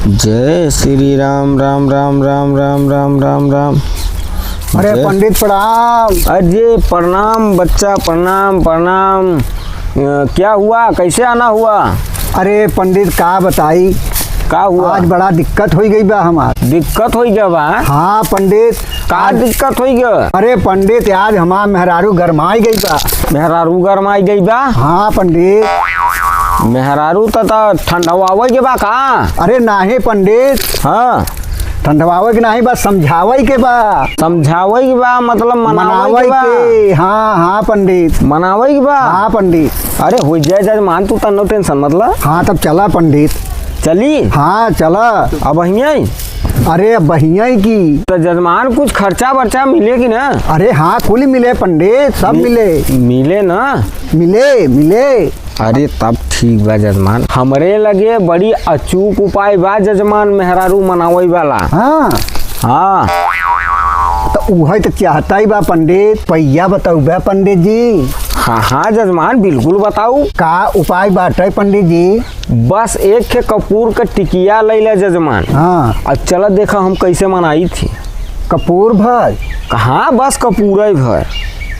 जय श्री राम राम राम राम राम राम राम राम। अरे पंडित प्रणाम। अजय प्रणाम बच्चा, प्रणाम प्रणाम। क्या हुआ, कैसे आना हुआ? अरे पंडित का बताई, का हुआ? आज बड़ा दिक्कत हो गई बा हमार। दिक्कत हो गया बा? हाँ पंडित, का दिक्कत हो गया? अरे पंडित आज हमार मेहरारू गरमाई गई बा। मेहरारू गरमाई गई बा? हाँ पंडित। मेहरारू तो ठंडवावे के बा का? अरे नाही पंडित, हाँ ठंडवावे के नहीं बा, समझावे के बा। समझावे के बा मतलब मनावे के बा? हाँ हाँ पंडित, मनावे के बा? हाँ पंडित। अरे हो जाए जजमान, तू तन्नो टेंशन मतलब। हाँ तब चला पंडित। चली? हाँ चला। अब यहीं? अरे बहिया की तो जजमान कुछ खर्चा बर्चा मिले कि ना? अरे हाँ कुल मिले पंडित, सब मिले। मिले ना? मिले मिले। अरे तब ठीक बा जजमान, हमरे लगे बड़ी अचूक उपाय बा जजमान मेहरारू मनावे वाला। हाँ हाँ तो वही तो चाहता ही बा पंडित, पैया बताऊ बा पंडित जी। हाँ हाँ जजमान बिल्कुल बताऊ। का उपाय बाटे पंडित जी? बस एक के कपूर का टिकिया ले ले जजमान। हाँ अब चलो देखा हम कैसे मनाई थी। कपूर भर? कहाँ बस कपूर भर।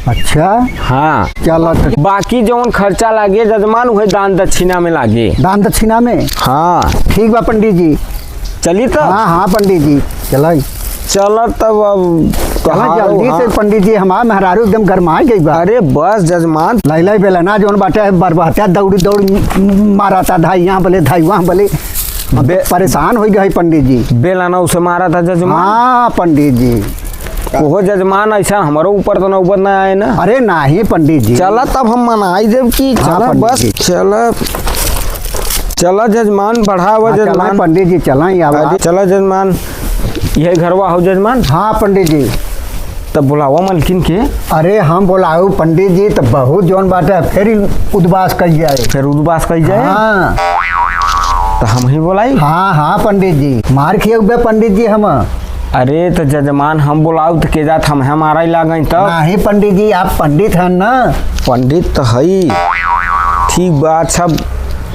अच्छा हाँ चलो बाकी जौन खर्चा लागे जजमान वही दान दक्षिणा में लागे। दान दक्षिणा में? हाँ ठीक बा पंडित जी। चली तो? हाँ हाँ पंडित जी चलो। चलो तब अब चलो जल्दी से पंडित जी, हमारा मेहरारू एकदम गरमा गई बा। अरे बस जजमान, लैला बेलना जौन बाटे बरबहत्या दौड़ी दौड़ी माराता, धाई यहाँ बोले धाई वहाँ बोले, परेशान हो गए पंडित जी। बेलाना उसे मारा था जजमान। हाँ पंडित जी। ओहो जजमान ऐसा हमारे ऊपर तो नौबत ना आए ना। अरे नहीं पंडित जी। चला तब हम मनाई देव की। हाँ, चला बस पंडित चला चला जजमान, बढ़ावा जजमान। पंडित जी चला चला जजमान, यही घरवा हो जजमान। हाँ पंडित जी। तब बुलावा मलकिन के। अरे हम बोलाऊ पंडित जी तो बहुत जौन बाटे फिर उद्वास कर जाए। फिर उद्वास कर जाए? हाँ तो हम ही बोलाई। हाँ हाँ पंडित जी, मार खिया हुए पंडित जी हम। अरे तो जजमान हम बुलाऊ तो के जात हम हमारा ही लागई तब। नहीं पंडित जी, आप पंडित हैं ना। पंडित तो है ठीक बात, सब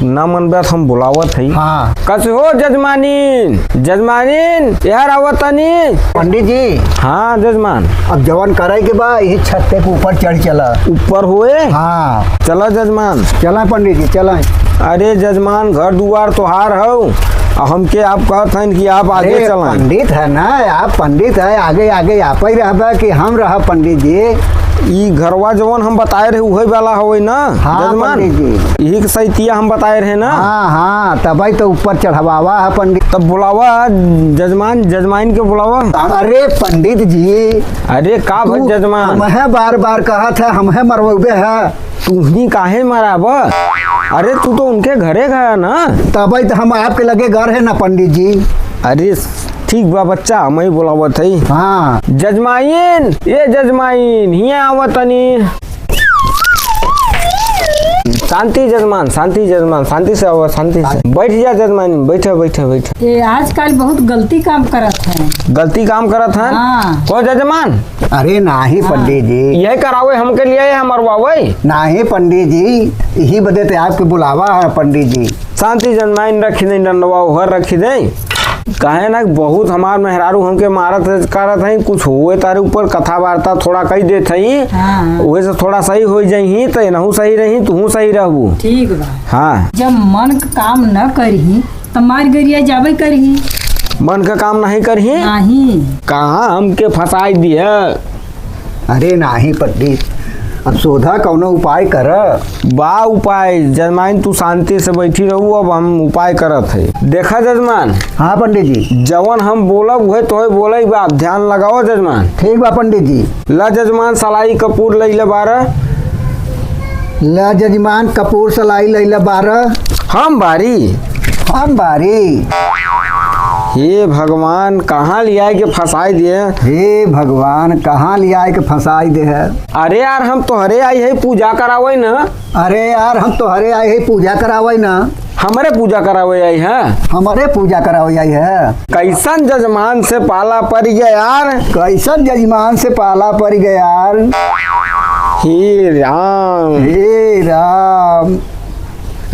न मन बात हम बुलावत है। हाँ कस हो जजमानीन, जजमानीन यार आवतनी। पंडित जी। हाँ जजमान। अब जवन करे के बा यही छत पे ऊपर चढ़ चला। ऊपर हुए? हाँ चला जजमान। चला पंडित जी चला। अरे जजमान घर दुआर तोहार हो, हमके आप कहत हैं कि आप आगे चलें। पंडित है ना, आप पंडित है, आगे आगे आप ही रह कि हम रह पंडित जी। ई घरवा जवन हम बताए रहे वही वाला हो ना? हाँ जजमान पंडित जी। यही सैतिया हम बताए रहे ना? हाँ हाँ तभी तो ऊपर चढ़ावा है पंडित। तब बुलावा जजमान, जजमान के बुलावा। अरे पंडित जी। अरे का भाई जजमान? हम है बार बार कहा था, हम है मरवे है। तू ही काहे मराब? अरे तू तो उनके घरे गया ना? तभी तो हम आपके लगे घर है ना पंडित जी। अरे ठीक बा बच्चा, हम ही बुलावत है। हाँ जजमाइन, ये जजमाइन हिया आवतनी। शांति जजमान, शांति जजमान, शांति से आओ, शांति से बैठ जा जजमान, बैठे बैठे बैठे। ये आजकल बहुत गलती काम करत है। गलती काम करत है? हाँ। को जजमान? अरे नाही पंडित जी। यही करावे हमके लिए है मरवावे? नाही पंडित जी, यही बदे तो आपके बुलावा है पंडित जी। शांति जजमान रखी दे, डंडवा उहर रखी दे। कहे ना बहुत हमार मेहरारू हमके मारत करत है, कुछ हुए तारे ऊपर कथा वार्ता थोड़ा कही देत है। हाँ। वही से थोड़ा सही हो जाही तो नहू सही रही, तू सही रहबू। ठीक बा। हाँ जब मन का काम न करही तो मार गरिया जाबे करही। मन का काम नहीं करही? नहीं। कहाँ हमके फंसाई दिया। अरे नाही पंडित, अब सोधा कौनो उपाय कर। बा उपाय जजमान, तू शांति से बैठी रहू, अब हम उपाय करत है। देखा जजमान। हाँ पंडित जी। जवन हम बोलब वही तो बोले बा, ध्यान लगाओ जजमान। ठीक बा पंडित जी। ला जजमान सलाई कपूर ले ले 12। ला जजमान कपूर सलाई लैला 12। हम बारी। हम बारी। हे भगवान, कहाँ लिया के फंसाई दिए। हे भगवान, कहाँ लिया के फंसाई दे है। अरे यार हम तो हरे आई है पूजा करावे ना। अरे यार हम तो हरे आए है पूजा करावे ना। हमारे पूजा करावे आई है? हमारे पूजा करावे आई है। कैसन जजमान से पाला पड़ गया यार। कैसन जजमान से पाला पड़ गया यार। हे राम। हे राम।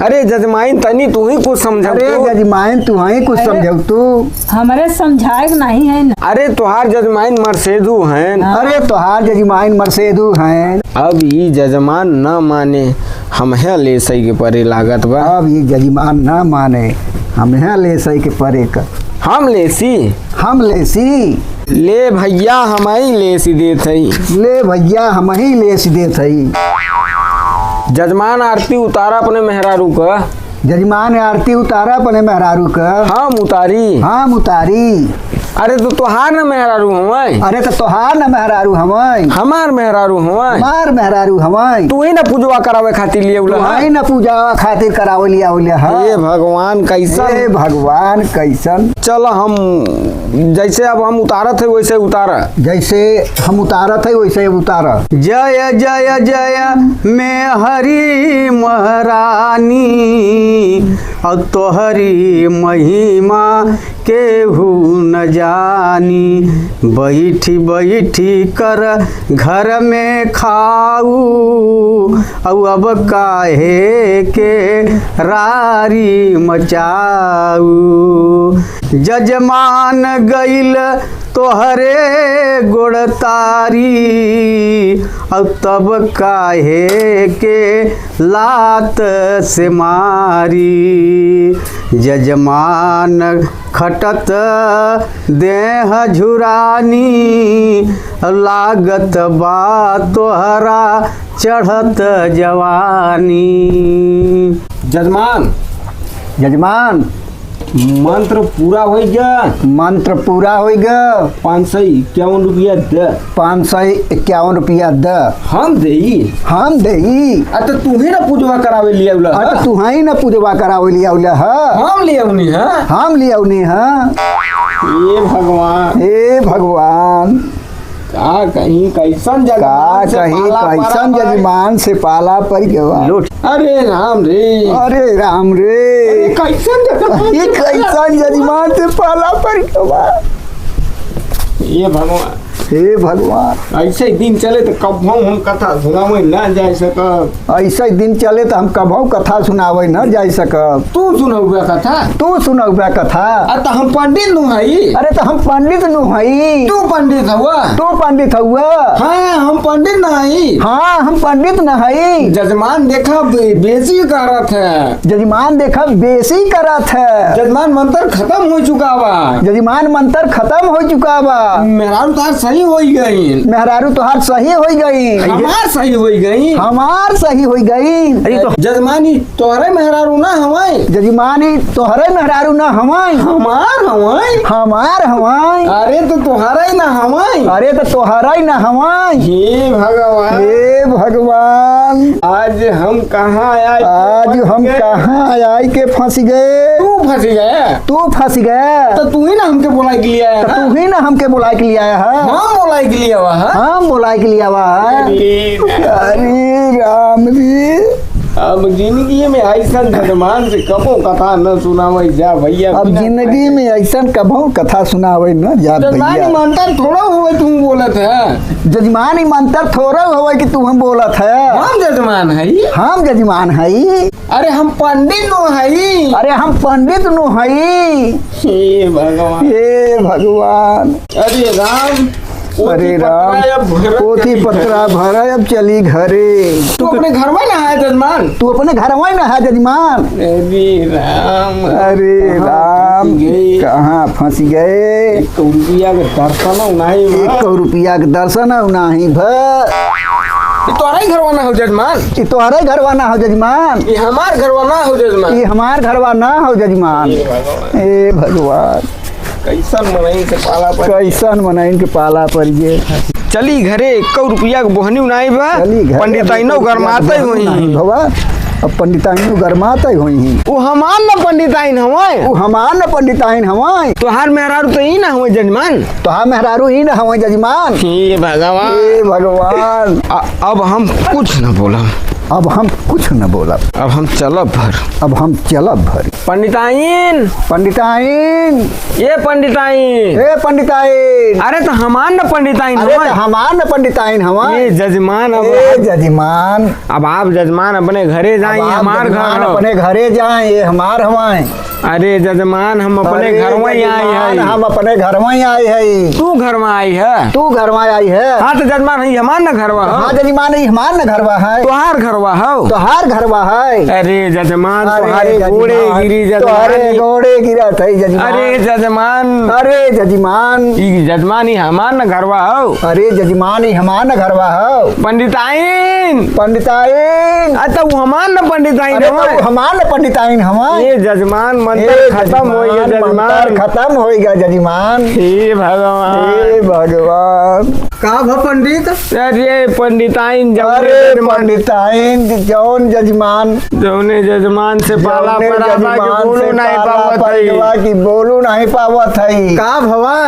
अरे जजमाइन तनी तू ही कुछ समझ। अरे जजमान तू ही कुछ समझौ तू। हमारे समझाए नहीं है ना। अरे तुहार जजमाइन मर्सेडू हैं। अरे तोहार जजमान मर्सेडू हैं। अब ये जजमान न माने हम है ले सही के परे लागत बा। अब ये जजमान ना माने हम यहाँ ले सही के परे का। हम लेसी हम लेसी ले भैया हम ही लेसी देत हई। ले भैया हम ही लेस देत हई। जजमान आरती उतारा अपने मेहरारू का। जजमान आरती उतारा अपने मेहरारू का। हम उतारी। हम उतारी। अरे तो तुहार न मेहरारू हमाय। अरे तो तोहार न मेहरारू हमाय। हमार मेहरारू हमाय। हमार मेहरारू हमाय। तू ही न पूजवा करावे खातिर लिए तू ही न पूजा खातिर करावली आवली है। हे भगवान हे कैसन। भगवान कैसन। चल हम जैसे अब हम उतारत है वैसे उतारा। जैसे हम उतारत है वैसे उतार। जय जय जय मैं हरि महारानी और तोहरी महिमा केहू न जानी। बैठी बैठी कर घर में खाऊ और अब काहे के रारी मचाऊ। जजमान गइल तोहरे गोड़तारी अब तब काहे के लात से मारी। जजमान खटत देह झुरानी लागत बा तोहरा चढ़त जवानी। जजमान जजमान मंत्र पूरा हो गया। मंत्र पूरा हो गया। 551 रुपया दे। 551 रुपया द हम देई। हम देई। तो तू ही ना पूजवा करावे लिए उला। अरे तू ही न पूजवा करावली आवले ह। हम लिए उनी है। हम ले औनी ह। हे भगवान। हे भगवान का कहीं कैसन का जजमान से कहीं पाला कैसन पड़ा भाई। जजमान से पाला पड़ गया। लूट। अरे राम रे। अरे राम रे कैसन जजमान ये से पाला कैसन जजमान से पाला पड़ गया। ये भगवान। हे भगवान ऐसे दिन चले तो कब हम कथा सुनावे ना जाए सकब। ऐसे दिन चले तो हम कभू कथा सुनावे न जा सकब। तू सुनौबे कथा। तू सुनौबे कथा। तो हम पंडित नु हई। अरे तो हम पंडित नु हई। तू पंडित हुआ। तू पंडित हुआ। हाँ हम पंडित ना हई। हाँ हम पंडित न हई। जजमान देखा बेसी करत है। जजमान देखा बेसी करत है। जजमान मंत्र खत्म हो चुका बा। जजमान मंत्र खत्म हो चुका बा। मेहरारू तार सही हो गई। मेहरारू तोहार सही हो गई। हमार सही हो गई। हमार सही हो गई। अरे तो जजमानी तोहरे मेहरारू ना हवाई। जजमानी तोहरे मेहरारू न हवाई। हमार हवाई। हमार हवाई। अरे तो तोहरा ही ना हवाई। अरे तो तोहरा ही न हवाई। हे भगवान। हे भगवान आज हम कहाँ आए। आज हम कहाँ आई के फंस गए। तू फंस गया। तू फंस गया। तो तू ही ना हमके बोला के लिए आया तो है। तू ही ना हमके बुलाए के लिए आया है। हाँ बोला के लिए हुआ है। हम बुलाए के लिए आवा है। अरे राम रे अब जिंदगी में ऐसा जजमान से कबो कथा न सुनावे जा भैया। अब जिंदगी में ऐसा कभू कथा सुनावे न जा जजमान भैया। मंत्र थोड़ा हुए तुम बोलत है। जजमान मंत्र थोड़ा होवे कि तू हम बोलत है। हम जजमान है। हम जजमान हई। अरे हम पंडित नो है। अरे हम पंडित नु हई। हे भगवान। हे भगवान। अरे राम। अरे राम पोथी पत्रा भरा अब चली घरे। तू अपने घर में ना है जजमान। तू अपने घर में न है जजमान। अरे राम। अरे राम गई। कहाँ फंस गए। 1 रुपया के दर्शन नहीं। 1 रुपया के दर्शन नहीं भ। तोहरा ही घरवाना हो जजमान। ये तोहरे घरवा ना हो जजमान। ये हमार घरवाना हो जजमान। ये हमार घरवा ना हो जजमान। हे भगवान। हे भगवान कैसन मनई से पाला पर। कैसन मनाइन के पाला पर ये। चली घरे 1 रुपया के बोहनी नहीं बा। चली घरे पंडिताइनो गरमाते हुई। भवा अब पंडिताइन गरमाते हुई। वो हमार न पंडिताइन हवाए। वो हमार न पंडिताइन हवाई। तोहार मेहरारू तो ही ना हुए जजमान। तो हम मेहरारू ही न हवाई जजमान। हे भगवान। हे भगवान अब हम कुछ न बोला। अब हम कुछ न बोलब, अब हम चलब भर। अब हम चलब भर। पंडिताइन, पंडिताइन, ये पंडिताइन, ए पंडिताइन, अरे तो हमार न पंडिताइन अरे हमार। तो हमार न पंडिताइन हमार। ये जजमान ए जजमान, अब आप जजमान अपने घरे जाए, अब आप हमार जजमान घर हो। अपने घरे जाए, ये हमार हवाए। अरे जजमान हम अपने अरे घर में ही आए जजमान, हैं। हम अपने घर में ही आए है। तू घर में आई है? तू घर में आई है? हाँ तो जजमान है हमार न घरवा हो। हाँ जजमान ही हमार न घरवा है। तुहार घरवा हो। तोहार घरवा है। अरे जजमान अरे तुम्हारे घोड़े जजमान, गिरी तोहरे जजमान। घोड़े गिरत है जजमान। अरे जजमान, अरे जजमान, ई जजमान ही हमार न घरवा हो। अरे जजमान ही हमार न घरवा हो। पंडिताइन, पंडिताइन, अच्छा वो हमार न पंडिताइन अरे हमार। तो हमार न पंडिताइन हमार। ये जजमान मंत्र खत्म हो गया जजमान। खत्म हो गया जजमान। हे भगवान, हे भगवान। का भ पंडित? अरे पंडिताइन अरे जौने पंडिताइन जौन जजमान, जौने जजमान से पाला जौने पड़ा बा कि जजमान बोलू से नहीं पाला पावत पड़वा है। कि बोलू नहीं पावत है। का भवा?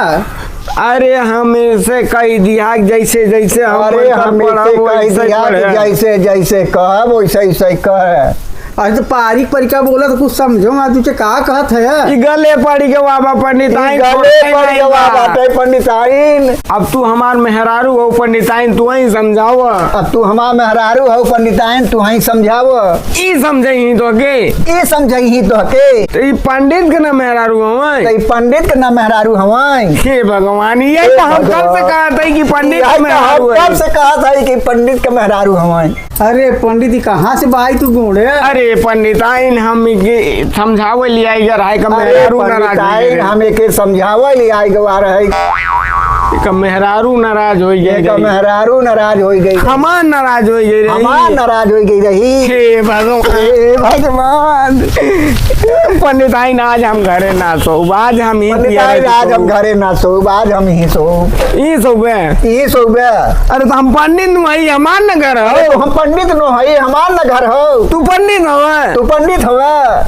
अरे हमें से कही दिया जैसे जैसे हम अरे मंत्र हमें से पढ़ब कह वैसे दिया कि पढ़े। जैसे जैसे कहब वैसे वैसे कह। आज तो पारिक परिका बोला तो कुछ समझो मैं तुझे का कहत है। ई गले पड़ी के बाबा पंडिताइन गले छोड़ते पर नहीं जवाब बा। आते पंडिताइन। अब तू हमार मेहरारू हो पंडिताइन, तू ही समझाव। अब तू हमार मेहरारू हो पंडिताइन, तू ही समझाव। ई समझही तो के ये समझही तो के तो ई पंडित के ना मेहरारू हमारे। कई पंडित के ना मेहरारू हवाई। हे भगवान, ये हे तो हम कब से भगवान। कहा था कि पंडित यही के तो मेहरारू हम है। कब से कहा था कि पंडित के मेहरारू हवाई। अरे पंडित जी कहाँ से भाई तू घूढ़े? अरे पंडिताइन हम समझावे लिया इधर है का अरे मेहरारू नाराज पंडिताइन हमें के समझावा ले आई गवा रहे। का मेहरारू नाराज हो ये का गई, मेहरारू नाराज हो गई। हमार नाराज हो गई हमार नाराज हो गई रही। हे भगवान, हे भगवान। पंडिताइन आज हम घरे ना सो, आज हम ही पंडिताइन आज हम घरे ना सो, आज हम ही सो। ई सोबे। ये सोबे। अरे तो हम पंडित वही हमार न घर अरे हो। हम पंडित नो है, हमार न घर हो। तू पंडित हो? तू पंडित हवा।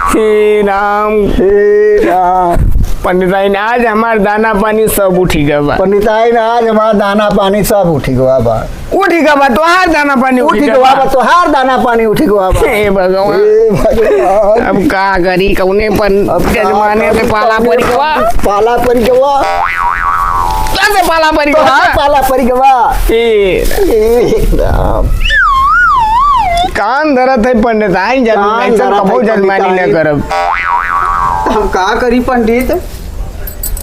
हे राम, हे राम। पंडिताइन आज हमार दाना पानी सब उठी गया बा। पंडिताइन आज हमार दाना पानी सब उठी गवा बा। उठी गया बा, तोहार दाना पानी उठी उठी गवा गया बा, तोहार दाना पानी उठी गवा बा। हे भगवान, हे भगवान। अब का करी कौने पर जजमाने से पाला पड़ी गवा। पाला पड़ी गवा। कैसे पाला पड़ी गवा? पाला पड़ी गवा। हे हे राम। कान धरत है पंडिताइन, जब कान ऐसा धरत है कबो जजमानी न पंडिताइन। करब। हम का करी पंडित?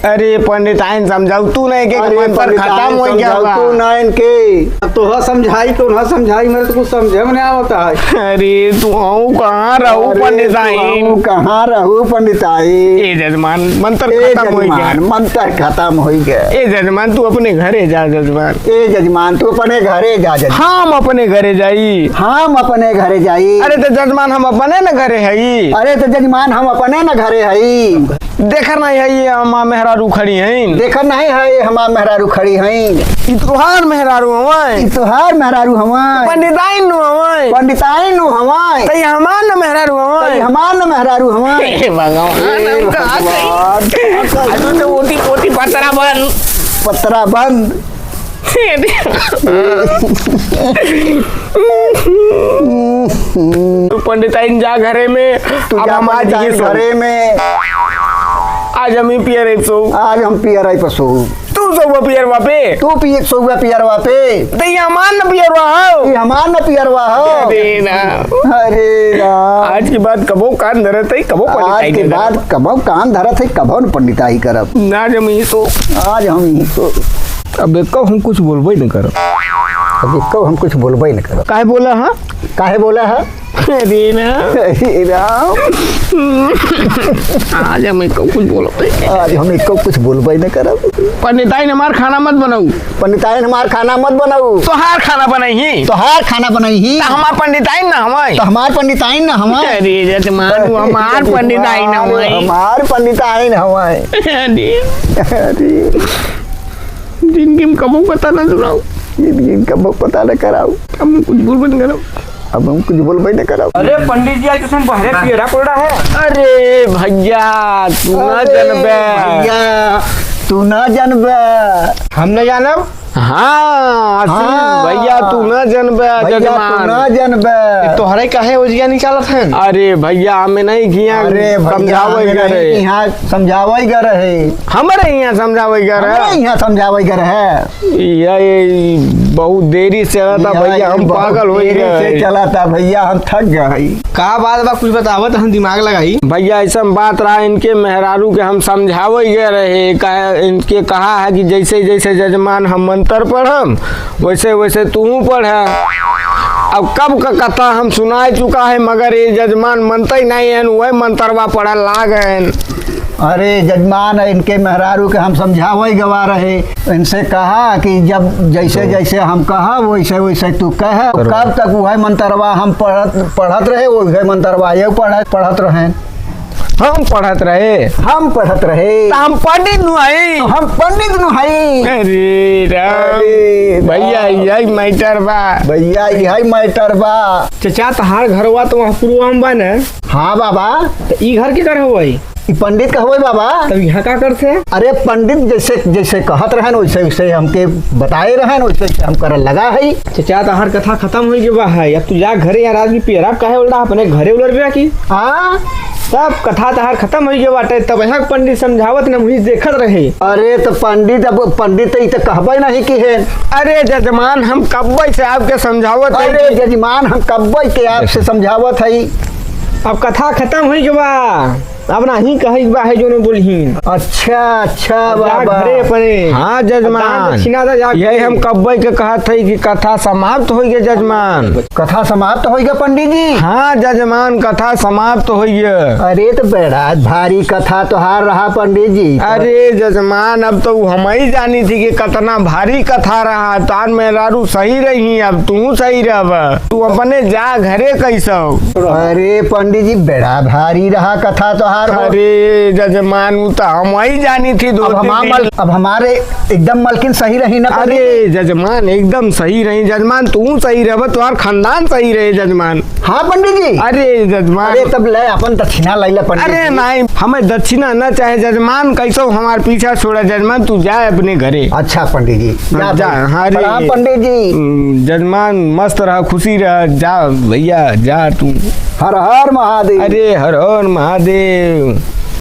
अरे पंडिताइन समझाऊ तू नहीं के अरे मंत्र खत्म पंडिताइन हो गया समझाऊ बा। तू ना इनके। अब तो ह समझाई तो न समझाई मेरे तो कुछ समझे में नहीं आवता है। अरे तू हूँ कहाँ रहू अरे पंडिताइन? तू कहाँ रहू पंडिताइन? ए जजमान मंत्र ए खत्म हो गया। जजमान मंत्र खत्म हो गया। ए जजमान तू अपने घरे जा जजमान। ए जजमान तू अपने घरे जा जजमान। हम अपने घरे जाई। हम अपने घरे जाई। अरे तो जजमान हम अपने न घरे हई। अरे तो जजमान हम अपने न घरे हई। देखा नहीं है ये हमार मेहरारू खड़ी हैं। देखा नहीं है हमार मेहरारू खड़ी हई। ई तुहार मेहरारू हवाई। ई तोहार मेहरारू हवाई। पंडिताइन नु हवाई। पंडिताइन नु हवाई। तई हमार न मेहरारू हवाई। हमार न मेहरारू हवाई। हे भगवान, हम कहाँ गई? आज तो ओटी पोटी पतरा बन। पतरा बंद। तू पंडिताइन जा घरे में। तू अब जा हम आज ये पंडिताइन सो। घरे में। आज हम ही पियर एक सो। आज हम पियर आई पसो। तू सो पियर वापे। तू पिए सोगा पियरवा पे। तई हमार न पियर हो। ये हमार न पियरवा हो। अरे ना, अरे राम। आज की बात कबो कान धरत है कबो आज पंडिताइन के धरत। बाद कबो कान धरत है कबो न पंडिताई करब। ना जम ही सो। आज हम ही तो अब एक हम कुछ बोलबे न करब। अभी को हम कुछ बोलबे न करब। काहे बोला हां? काहे बोला है? अरे ना, हे राम। आज हम को कुछ बोलबे। आज हम इको कुछ बोलबे न करब। पंडिताइन हमार खाना मत बनाऊ। पंडिताइन हमार खाना मत बनाऊ। तोहार खाना बनाई ही। तोहार खाना बनाई ही। तो हमार पंडिताइन ना हमारे। तो हमार पंडिताइन न हमार। अरे जजमान हमार पंडिताइन ना हमारे। हमार पंडिताइन हवाए। अरे अरे जिनकी हम कबो पता ना सुनाऊ। ये कबो पता न कराऊ। हम कुछ बोलबे न करब। अब हम कुछ बोलबे न करब। अरे पंडित जी आज तो बहरे पियरा पड़ा है। अरे भैया तू ना अरे जानबे। भैया तू ना जानबे। हम न जानब। हाँ हाँ। भैया तू न जनबे भैया तू जजमान। ना जनबे। तोहरे काहे ओजिया निकालत हैं? अरे भैया हमें नहीं किया अरे समझावे करे यहाँ समझावे गे रहे, हमारे यहाँ समझावे हमरे करे यहाँ समझावे गे रहे। ये बहुत देरी से चला था भैया, हम पागल हो से गए चला था भैया, हम थक गए। का बात बा कुछ बतावत, हम दिमाग लगाई। भैया ऐसा बात रहा, इनके मेहरारू के हम समझावे गए रहे, इनके कहा है कि जैसे जैसे जजमान हम मंत्र पढ़म वैसे वैसे तू पढ़। अब कब का कथा हम सुना चुका है, मगर ये जजमान मनते नहीं है, वही मंत्रवा पढ़ा लाग है। अरे जजमान इनके मेहरारू के हम समझावे गवा रहे, इनसे कहा कि जब जैसे जैसे हम कहा वैसे वैसे तू कह। कब तक वह मंत्रवा हम पढ़त रहे, वही मंत्रवा ये पढ़त रहे, हम पढ़त रहे, हम पढ़त रहे, तो हम पंडित नुआई, हम पंडित नुहाई। अरे राम भैया यही मैटर बा। भैया यही मैटर बा। चचा तहार घरवा तो वहाँ पूर्वा में बा न? हाँ बाबा, तो ई घर के घर होई? ई पंडित का होए बाबा। तब यहाँ का करते? अरे पंडित जैसे जैसे कहत रहन वैसे वैसे हमके बताए रहन, वैसे वैसे हम करल लगा है। चचा तहार कथा खत्म हो गई बा है, अब तू जा घरे, यार आदमी पेरा काहे उल्टा अपने घरे उलर की? हाँ सब कथा तहार खत्म हो गई बाटे, तब यहाँ के पंडित समझावत न मुझे देखत रहे। अरे तो पंडित, अब पंडित तो कहबे नहीं कि है। अरे जजमान हम कब से आपके समझावत है अरे जजमान हम कब्बे के आपसे समझावत है। अब कथा खत्म हो गई बा, अब ना ही कही बा है जो न बोलहीन। अच्छा अच्छा जा बाबा। घरे अपने। हाँ दान जजमान, दक्षिणा दे जाके। यही हम कब्बे के कहत है कि कथा समाप्त हो गई जजमान। कथा समाप्त हो गया पंडित जी। हाँ जजमान कथा समाप्त हो गई। अरे तो बड़ा भारी कथा तो हार रहा पंडित जी। अरे जजमान अब तो हम ही जानी थी कि कितना भारी कथा रहा, तार मेहरारू सही रही, अब तू सही रह, तू अपने जा घरे कैसो। अरे पंडित जी बड़ा भारी रहा कथा तो हार। अरे जजमान वो तो हम ही जानी थी दो तीन दिन। अब हमारे एकदम मलकिन सही रही ना पंडित जी? अरे जजमान एकदम सही रही जजमान, तू सही रह, तुम्हार खानदान सही रहे जजमान। हाँ पंडित जी। अरे जजमान, अरे तब ले अपन दक्षिणा ले पंडित अरे जी। नहीं हमें दक्षिणा न चाहे जजमान, कैसो हमार पीछा छोड़ा जजमान, तू जा अपने घरे। अच्छा पंडित जी जा, हाँ रे। प्रणाम पंडित जी। जजमान मस्त रहा, खुशी रहा, जा भैया जा तू। हर हर महादेव। अरे हर हर महादेव।